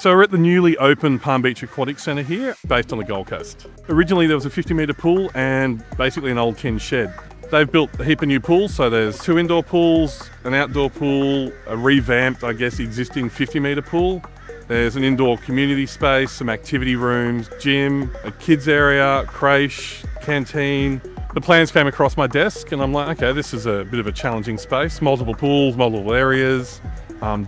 So we're at the newly opened Palm Beach Aquatic Centre here, based on the Gold Coast. Originally there was a 50-metre pool and basically an old tin shed. They've built a heap of new pools, so there's 2 indoor pools, an outdoor pool, a revamped, existing 50-metre pool. There's an indoor community space, some activity rooms, gym, a kids area, crèche, canteen. The plans came across my desk and I'm like, okay, this is a bit of a challenging space. Multiple pools, multiple areas,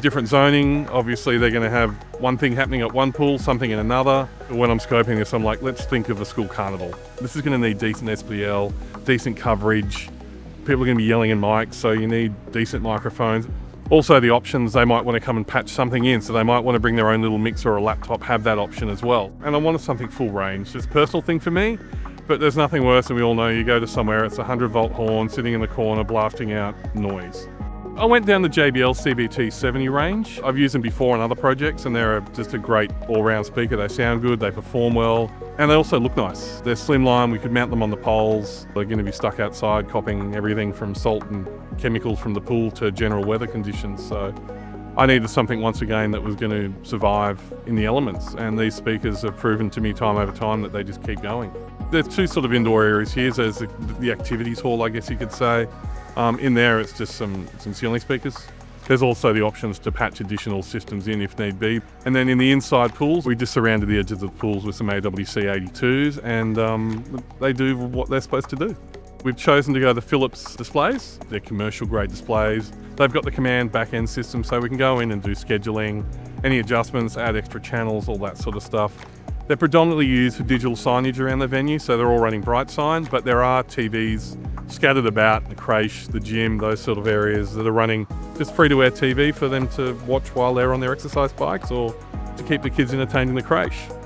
different zoning. Obviously they're going to have one thing happening at one pool, something in another. When I'm scoping this, I'm like, let's think of a school carnival. This is going to need decent SPL, decent coverage. People are going to be yelling in mics, so you need decent microphones. Also the options, they might want to come and patch something in, so they might want to bring their own little mixer or a laptop, have that option as well. And I wanted something full range. It's a personal thing for me, but there's nothing worse than we all know. You go to somewhere, it's a 100-volt horn sitting in the corner blasting out noise. I went down the JBL CBT70 range. I've used them before on other projects and they're just a great all-round speaker. They sound good, they perform well, and they also look nice. They're slimline, we could mount them on the poles. They're going to be stuck outside copying everything from salt and chemicals from the pool to general weather conditions. So I needed something once again that was going to survive in the elements, and these speakers have proven to me time over time that they just keep going. There's 2 sort of indoor areas here. There's the activities hall, I guess you could say. In there it's just some ceiling speakers. There's also the options to patch additional systems in if need be. And then in the inside pools, we just surrounded the edges of the pools with some AWC 82s and they do what they're supposed to do. We've chosen to go the Philips displays. They're commercial grade displays. They've got the command back-end system so we can go in and do scheduling, any adjustments, add extra channels, all that sort of stuff. They're predominantly used for digital signage around the venue, so they're all running bright sign, but there are TVs scattered about, the crèche, the gym, those sort of areas that are running just free-to-air TV for them to watch while they're on their exercise bikes or to keep the kids entertained in the crèche.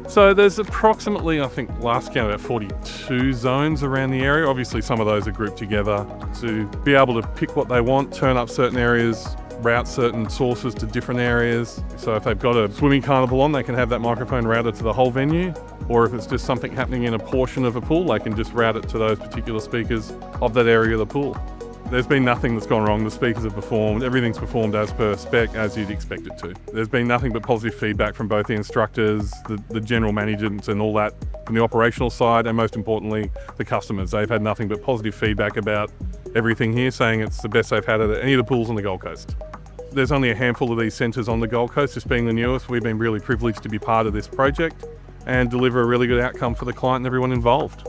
So there's approximately, I think last count, about 42 zones around the area. Obviously some of those are grouped together to be able to pick what they want, turn up certain areas, route certain sources to different areas. So if they've got a swimming carnival on, they can have that microphone routed to the whole venue. Or if it's just something happening in a portion of a pool, they can just route it to those particular speakers of that area of the pool. There's been nothing that's gone wrong. The speakers have performed, everything's performed as per spec, as you'd expect it to. There's been nothing but positive feedback from both the instructors, the general managers and all that from the operational side, and most importantly, the customers. They've had nothing but positive feedback about everything here, saying it's the best they've had at any of the pools on the Gold Coast. There's only a handful of these centres on the Gold Coast, this being the newest. We've been really privileged to be part of this project and deliver a really good outcome for the client and everyone involved.